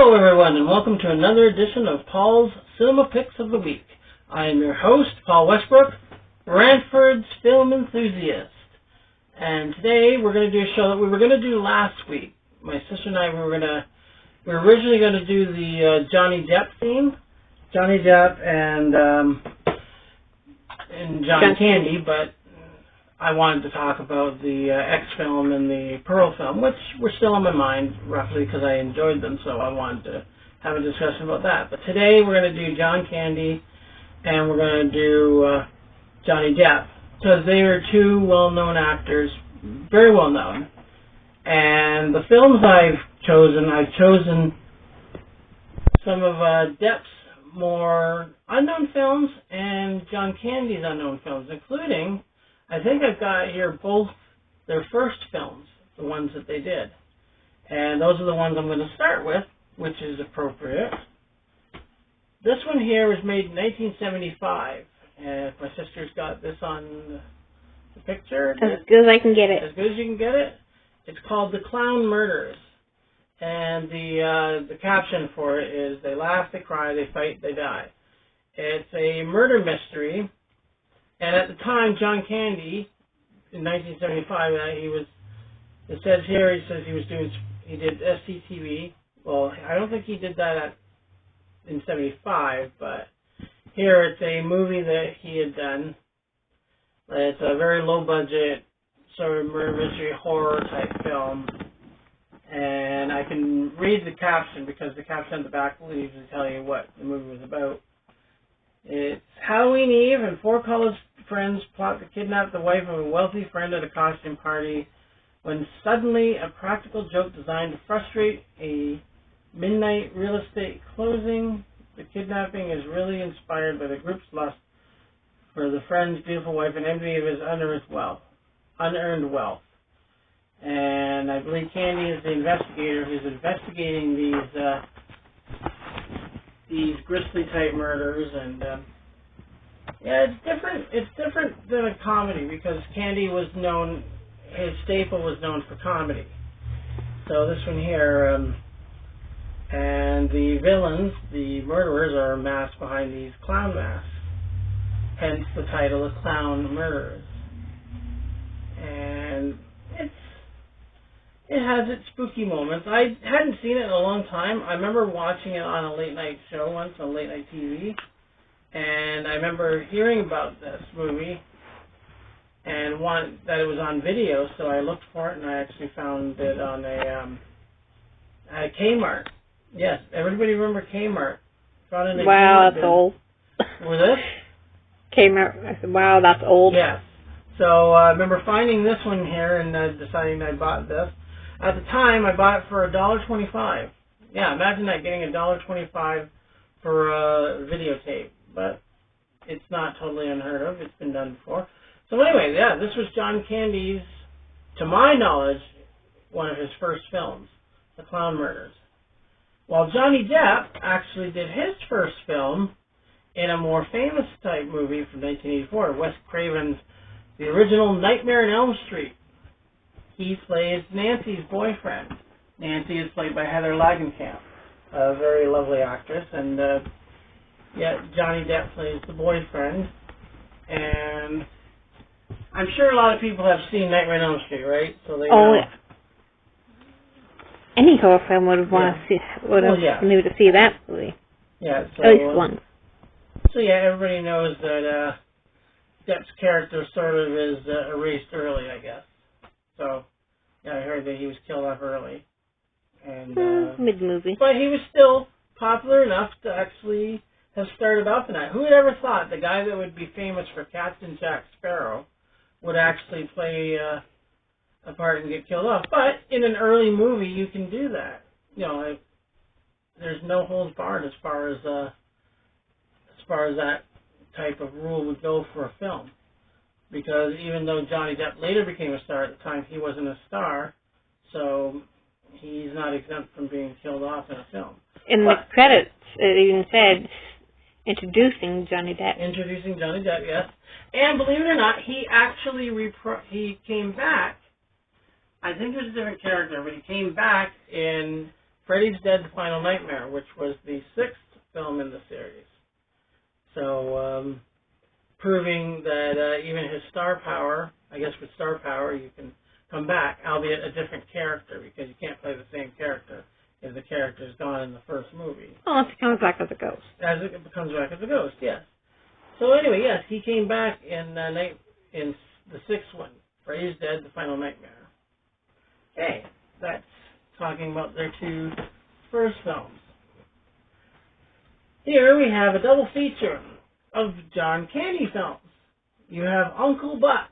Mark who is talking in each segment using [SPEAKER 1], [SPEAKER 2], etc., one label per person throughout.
[SPEAKER 1] Hello everyone, and welcome to another edition of Paul's Cinema Picks of the Week. I am your host, Paul Westbrook, Brantford's film enthusiast. And today we're going to do a show that we were going to do last week. My sister and I we were originally going to do the Johnny Depp theme, Johnny Depp and John Candy, but I wanted to talk about the X film and the Pearl film, which were still on my mind, roughly, because I enjoyed them, so I wanted to have a discussion about that. But today we're going to do John Candy, and we're going to do Johnny Depp, because they are two well-known actors, very well-known. And the films I've chosen some of Depp's more unknown films and John Candy's unknown films, including, I think I've got here both their first films, the ones that they did. And those are the ones I'm going to start with, which is appropriate. This one here was made in 1975. And my sister's got this on the picture.
[SPEAKER 2] As good as I can get it.
[SPEAKER 1] As good as you can get it. It's called The Clown Murders. And the caption for it is, they laugh, they cry, they fight, they die. It's a murder mystery. And at the time, John Candy, in 1975, it says here, he did SCTV. Well, I don't think he did that in 75, but here it's a movie that he had done. It's a very low budget, sort of murder mystery horror type film. And I can read the caption because the caption on the back will usually tell you what the movie was about. It's Halloween Eve and four college friends plot to kidnap the wife of a wealthy friend at a costume party when suddenly a practical joke designed to frustrate a midnight real estate closing. The kidnapping is really inspired by the group's lust for the friend's beautiful wife and envy of his unearned wealth. And I believe Candy is the investigator who's investigating these grisly type murders, and yeah, it's different. It's different than a comedy because Candy was known, his staple was known for comedy. So this one here, and the villains, the murderers, are masked behind these clown masks. Hence the title, The Clown Murderers. And it has its spooky moments. I hadn't seen it in a long time. I remember watching it on a late night show once, on late night TV. And I remember hearing about this movie and that it was on video, so I looked for it and I actually found it on a Kmart. Yes, everybody remember Kmart? Found it
[SPEAKER 2] wow, that's old.
[SPEAKER 1] Was it?
[SPEAKER 2] Kmart. I said, wow, that's old.
[SPEAKER 1] Yes. So I remember finding this one here and deciding I bought this. At the time, I bought it for $1.25. Yeah, imagine that, getting $1.25 for a videotape. But it's not totally unheard of. It's been done before. So anyway, yeah, this was John Candy's, to my knowledge, one of his first films, The Clown Murders. While Johnny Depp actually did his first film in a more famous type movie from 1984, Wes Craven's the original Nightmare on Elm Street. He plays Nancy's boyfriend. Nancy is played by Heather Langenkamp, a very lovely actress, and Johnny Depp plays the boyfriend. And I'm sure a lot of people have seen Nightmare on Elm Street, right? So they know.
[SPEAKER 2] Yeah. Any horror film would have wanted to see that movie.
[SPEAKER 1] Yeah, so,
[SPEAKER 2] at least once.
[SPEAKER 1] So yeah, everybody knows that Depp's character sort of is erased early, I guess. So, yeah, I heard that he was killed off early. And
[SPEAKER 2] mid-movie.
[SPEAKER 1] But he was still popular enough to actually have started off in that. Who would ever thought the guy that would be famous for Captain Jack Sparrow would actually play a part and get killed off? But in an early movie, you can do that. You know, there's no holds barred as far as that type of rule would go for a film. Because even though Johnny Depp later became a star, at the time he wasn't a star, so he's not exempt from being killed off in a film.
[SPEAKER 2] In the credits, it even said, introducing Johnny Depp.
[SPEAKER 1] Introducing Johnny Depp, yes. And believe it or not, he actually he came back. I think it was a different character, but he came back Freddy's Dead: The Final Nightmare, which was the 6th film in the series. So, proving that even his star power, I guess with star power you can come back, albeit a different character, because you can't play the same character if the character's gone in the first movie.
[SPEAKER 2] Unless he comes back as a ghost.
[SPEAKER 1] As it comes back as a ghost, yes. So anyway, yes, he came back in the 6th one, Freddy's Dead: The Final Nightmare. Okay, that's talking about their 2 first films. Here we have a double feature of John Candy films. You have Uncle Buck,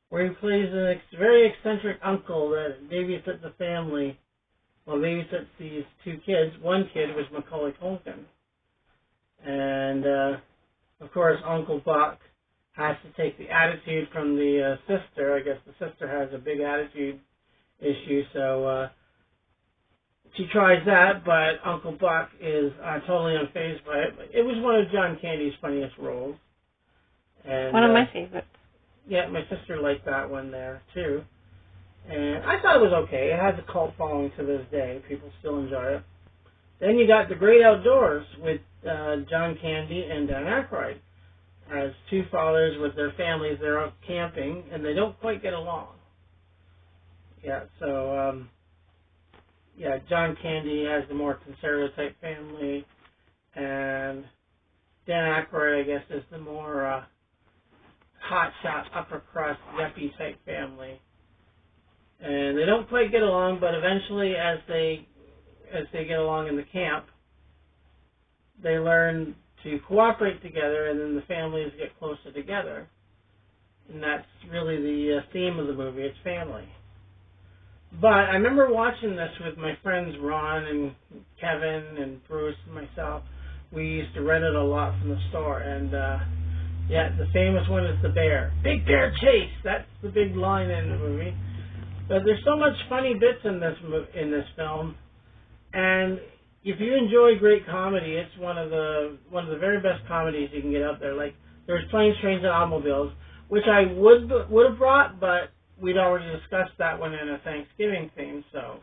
[SPEAKER 1] where he plays a very eccentric uncle that babysits a family. Well, babysits these 2 kids. One kid was Macaulay Culkin. And, of course, Uncle Buck has to take the attitude from the sister. I guess the sister has a big attitude issue, so she tries that, but Uncle Buck is totally unfazed by it. It was one of John Candy's funniest roles. And,
[SPEAKER 2] one of my favorites.
[SPEAKER 1] Yeah, my sister liked that one there, too. And I thought it was okay. It has a cult following to this day. People still enjoy it. Then you got The Great Outdoors with John Candy and Dan Aykroyd as 2 fathers with their families. They're out camping, and they don't quite get along. Yeah, so, John Candy has the more conservative type family, and Dan Aykroyd, I guess, is the more hotshot, upper crust, yuppie type family. And they don't quite get along, but eventually, as they get along in the camp, they learn to cooperate together, and then the families get closer together. And that's really the theme of the movie. It's family. But I remember watching this with my friends Ron and Kevin and Bruce and myself. We used to rent it a lot from the store, and the famous one is the bear. Big bear chase. That's the big line in the movie. But there's so much funny bits in this film, and if you enjoy great comedy, it's one of the very best comedies you can get out there. Like there's Planes, Trains, and Automobiles, which I would have brought, but we'd already discussed that one in a Thanksgiving theme, so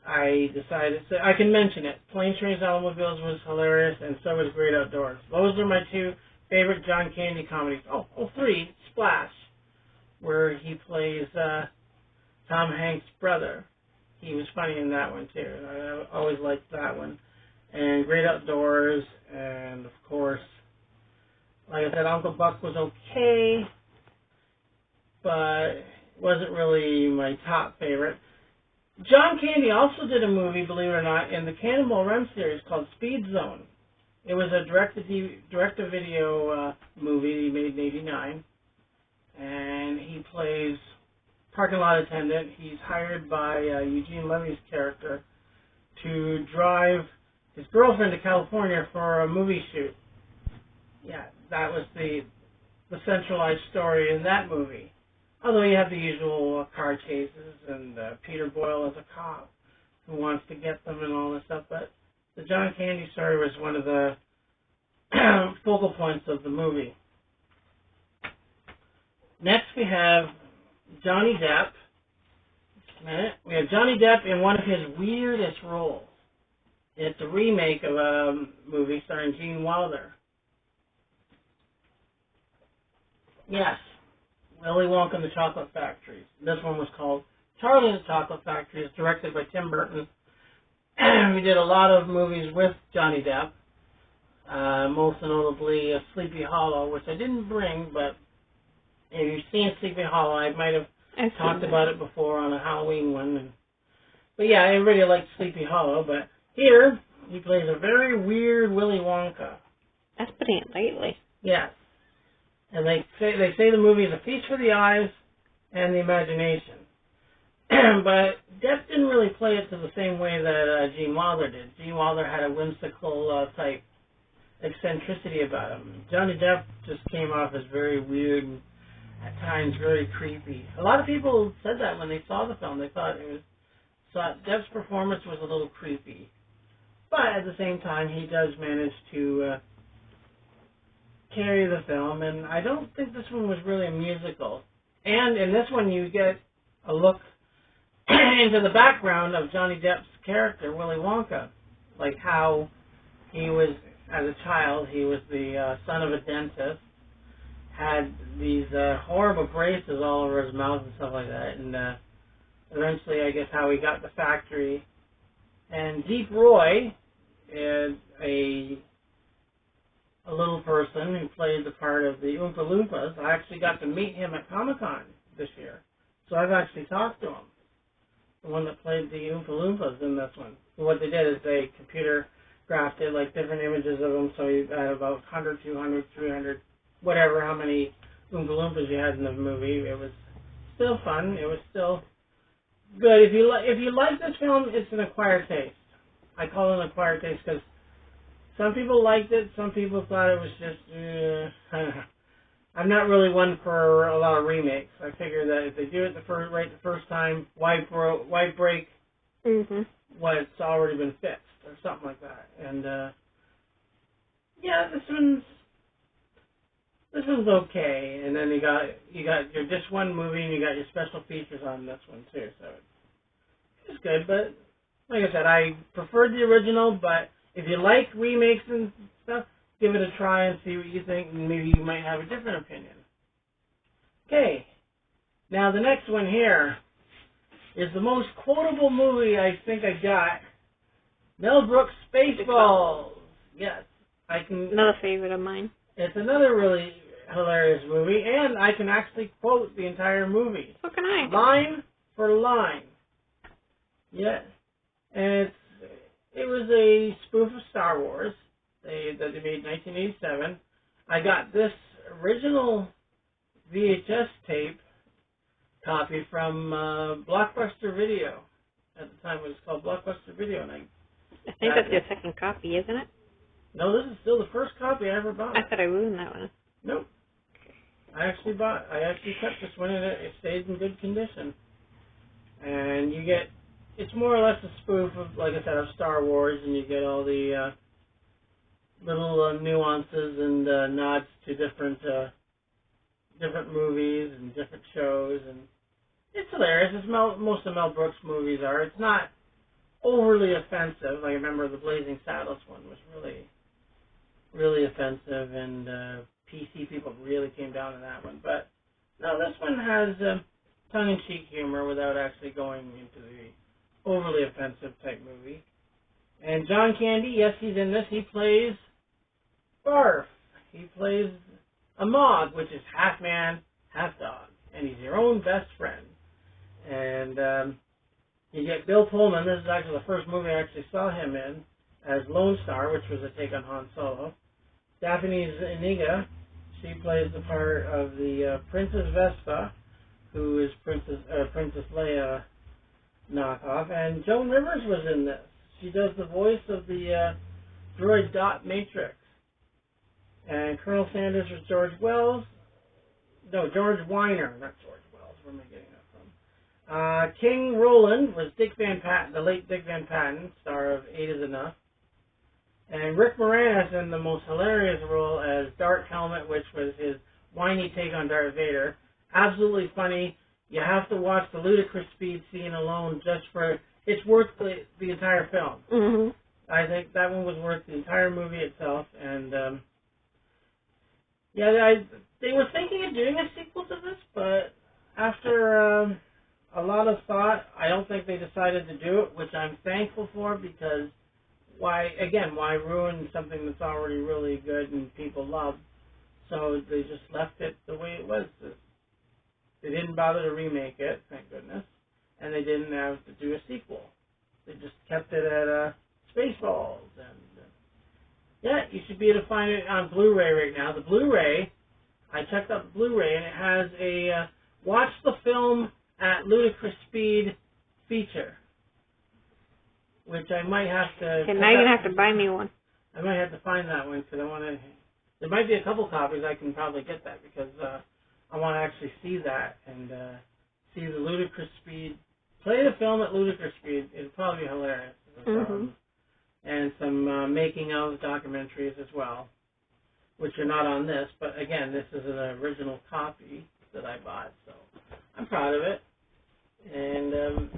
[SPEAKER 1] I decided I can mention it. Planes, Trains, and Automobiles was hilarious, and so was Great Outdoors. Those are my 2 favorite John Candy comedies. Oh, 3, Splash, where he plays Tom Hanks' brother. He was funny in that one, too. I always liked that one. And Great Outdoors, and, of course, like I said, Uncle Buck was okay, but wasn't really my top favorite. John Candy also did a movie, believe it or not, in the Cannonball Run series called Speed Zone. It was a direct-to-video movie he made in '89, and he plays parking lot attendant. He's hired by Eugene Levy's character to drive his girlfriend to California for a movie shoot. Yeah, that was the centralized story in that movie. Although you have the usual car chases and Peter Boyle as a cop who wants to get them and all this stuff, but the John Candy story was one of the focal points of the movie. Next we have Johnny Depp. We have Johnny Depp in one of his weirdest roles. It's a remake of a movie starring Gene Wilder. Yes, Willy Wonka and the Chocolate Factory. This one was called Charlie and the Chocolate Factory. It's directed by Tim Burton. We did a lot of movies with Johnny Depp, most notably Sleepy Hollow, which I didn't bring, but if you've seen Sleepy Hollow, I might have talked about it before on a Halloween one. But yeah, everybody likes Sleepy Hollow, but here he plays a very weird Willy Wonka.
[SPEAKER 2] That's putting it lightly.
[SPEAKER 1] Yes. And they say the movie is a feast for the eyes and the imagination. But Depp didn't really play it to the same way that Gene Wilder did. Gene Wilder had a whimsical type eccentricity about him. Johnny Depp just came off as very weird and at times very creepy. A lot of people said that when they saw the film. They thought Depp's performance was a little creepy. But at the same time, he does manage to carry the film, and I don't think this one was really a musical. And in this one, you get a look into the background of Johnny Depp's character, Willy Wonka. Like how he was, as a child, he was the son of a dentist, had these horrible braces all over his mouth and stuff like that, and eventually, I guess, how he got the factory. And Deep Roy is a little person who played the part of the Oompa Loompas. I actually got to meet him at Comic-Con this year, so I've actually talked to him, the one that played the Oompa Loompas in this one. So what they did is they computer grafted like different images of him, so you had about 100, 200, 300, whatever, how many Oompa Loompas you had in the movie. It was still fun. It was still good. If you like this film, it's an acquired taste. I call it an acquired taste because some people liked it. Some people thought it was just. I'm not really one for a lot of remakes. I figure that if they do it the first time, why break what's already been fixed or something like that? And yeah, this one's okay. And then you got your just one movie, and you got your special features on this one too. So it's good, but like I said, I preferred the original. But if you like remakes and stuff, give it a try and see what you think, and maybe you might have a different opinion. Okay, now the next one here is the most quotable movie I think I got. Mel Brooks' Spaceballs. Yes, I can.
[SPEAKER 2] Another favorite of mine.
[SPEAKER 1] It's another really hilarious movie, and I can actually quote the entire movie.
[SPEAKER 2] So can I.
[SPEAKER 1] Line for line. Yes, and it was a spoof of Star Wars that they made in 1987. I got this original VHS tape copy from Blockbuster Video. At the time, it was called Blockbuster Video, and
[SPEAKER 2] I think that's your second copy, isn't it?
[SPEAKER 1] No, this is still the first copy I ever bought.
[SPEAKER 2] I thought I ruined that one.
[SPEAKER 1] Nope. I actually kept this one, and it stayed in good condition. And it's more or less a spoof of, like I said, of Star Wars, and you get all the little nuances and nods to different movies and different shows, and it's hilarious. It's most of Mel Brooks' movies are. It's not overly offensive. Like I remember the Blazing Saddles one was really, really offensive, and PC people really came down on that one. But no, this one has tongue-in-cheek humor without actually going into the overly offensive type movie. And John Candy, yes, he's in this. He plays Barf. He plays a Mog, which is half man, half dog, and he's your own best friend. And you get Bill Pullman. This is actually the first movie I actually saw him in as Lone Star, which was a take on Han Solo. Daphne Iniga, she plays the part of the Princess Vespa, who is Princess Leia knockoff. And Joan Rivers was in this. She does the voice of the droid Dot Matrix. And Colonel Sanders was George Weiner, not George Wells. Where am I getting that from? King Roland was Dick Van Patten, the late Dick Van Patten, star of 8 is Enough. And Rick Moranis in the most hilarious role as Dark Helmet, which was his whiny take on Darth Vader. Absolutely funny. You have to watch the ludicrous speed scene alone just for it's worth the entire film.
[SPEAKER 2] Mm-hmm.
[SPEAKER 1] I think that one was worth the entire movie itself, and they were thinking of doing a sequel to this, but after a lot of thought, I don't think they decided to do it, which I'm thankful for, because why ruin something that's already really good and people love? So they just left it the way it was. They didn't bother to remake it, thank goodness, and they didn't have to do a sequel. They just kept it at Spaceballs, and you should be able to find it on Blu-ray right now. The Blu-ray, I checked out the Blu-ray, and it has a watch the film at ludicrous speed feature, which I might have to.
[SPEAKER 2] Okay, now you're gonna have to buy me one.
[SPEAKER 1] I might have to find that one because I want to. There might be a couple copies. I can probably get that because I want to actually see that and see the ludicrous speed. Play the film at ludicrous speed. It'll probably be hilarious.
[SPEAKER 2] Mm-hmm.
[SPEAKER 1] And some making of documentaries as well, which are not on this. But again, this is an original copy that I bought, so I'm proud of it. And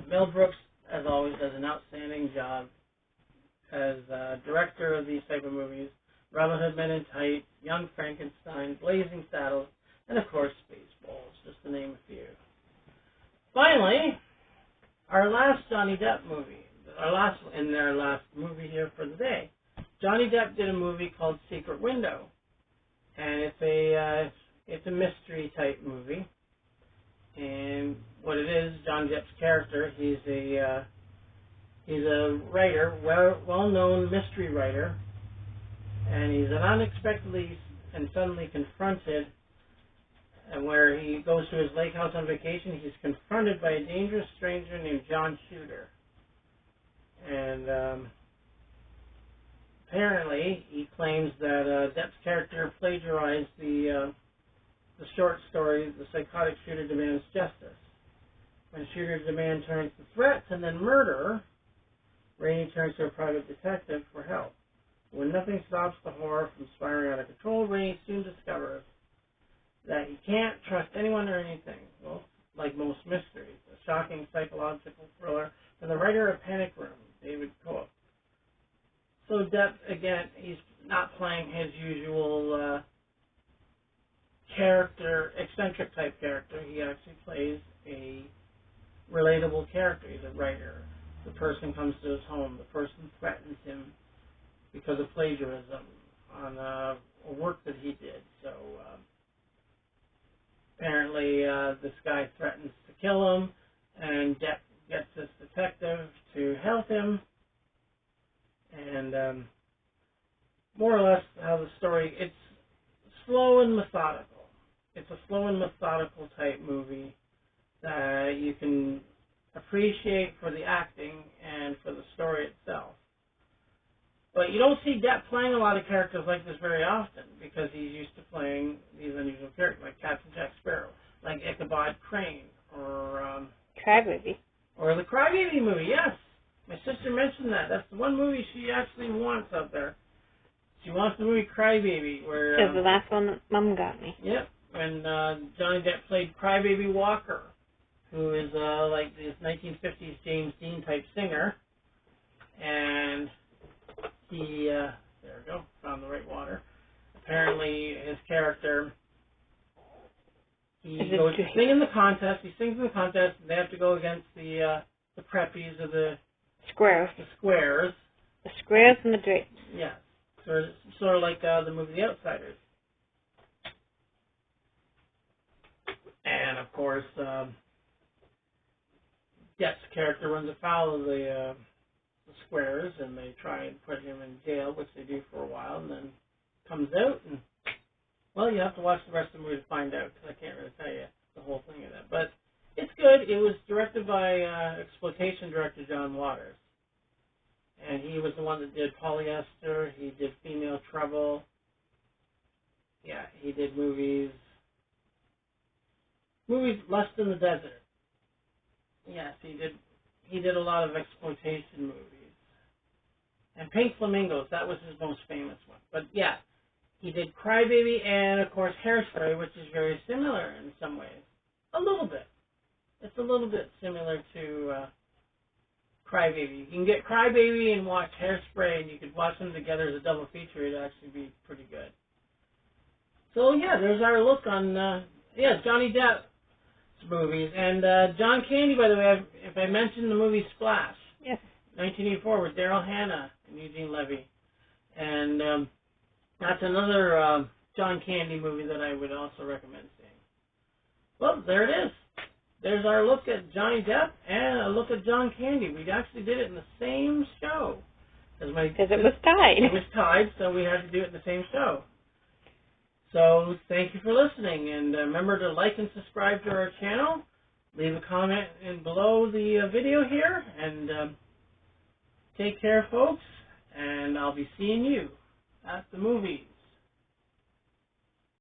[SPEAKER 1] Mel Brooks, as always, does an outstanding job as director of these type of movies. Robin Hood Men in Tights, Young Frankenstein, Blazing Saddles, and of course Spaceballs, just to name a few. Finally, our last Johnny Depp movie, our last movie here for the day. Johnny Depp did a movie called Secret Window, and it's a mystery type movie. And what it is, Johnny Depp's character, he's a writer, well-known mystery writer, and he's unexpectedly and suddenly confronted, and where he goes to his lake house on vacation, he's confronted by a dangerous stranger named John Shooter. And apparently, he claims that Depp's character plagiarized the short story, The Psychotic Shooter Demands Justice. When Shooter's demand turns to threats and then murder, Rainey turns to a private detective for help. When nothing stops the horror from spiraling out of control, Rainey soon discovers that he can't trust anyone or anything. Well, like most mysteries, a shocking psychological thriller from the writer of Panic Room, David Koch. So Depp, again, he's not playing his usual eccentric type character. He actually plays a relatable character. He's a writer. The person comes to his home. The person threatens him because of plagiarism on a work that he did. So apparently this guy threatens to kill him, and Depp gets this detective to help him. And more or less how the story, it's slow and methodical. It's a slow and methodical type movie that you can appreciate for the acting and for the story itself. But you don't see Depp playing a lot of characters like this very often, because he's used to playing these unusual characters, like Captain Jack Sparrow, like Ichabod Crane, or
[SPEAKER 2] Crybaby.
[SPEAKER 1] Or the Crybaby movie, yes. My sister mentioned that. That's the one movie she actually wants out there. She wants the movie Crybaby, where...
[SPEAKER 2] That's the last one that Mom got me.
[SPEAKER 1] Yep. When Johnny Depp played Crybaby Walker, who is like this 1950s James Dean type singer. And he... there we go. Found the right water. Apparently, his character... He goes to sing in the contest. He sings in the contest, and they have to go against the preppies of the...
[SPEAKER 2] Squares.
[SPEAKER 1] The squares.
[SPEAKER 2] The squares and the drapes.
[SPEAKER 1] Yeah. Sort of like the movie The Outsiders. And, of course, Depp's character runs afoul of the squares, and they try and put him in jail, which they do for a while, and then comes out, and, well, you have to watch the rest of the movie to find out, because I can't really tell you the whole thing of that. But it's good. It was directed by exploitation director John Waters. And he was the one that did Polyester. He did Female Trouble. Yeah, he did movies Lust in the Desert. Yes, he did a lot of exploitation movies. And Pink Flamingos, that was his most famous one. But yeah, he did Crybaby and, of course, Hairspray, which is very similar in some ways. A little bit. It's a little bit similar to Crybaby. You can get Crybaby and watch Hairspray, and you could watch them together as a double feature. It'd actually be pretty good. So yeah, there's our look on Johnny Depp's movies. And John Candy, by the way, if I mentioned the movie Splash,
[SPEAKER 2] yes,
[SPEAKER 1] 1984 with Daryl Hannah and Eugene Levy, and that's another John Candy movie that I would also recommend seeing. Well, there it is. There's our look at Johnny Depp and a look at John Candy. We actually did it in the same show. Because
[SPEAKER 2] it was tied.
[SPEAKER 1] It was tied, so we had to do it in the same show. So thank you for listening, and remember to like and subscribe to our channel. Leave a comment below the video here, and take care, folks. And I'll be seeing you at the movies.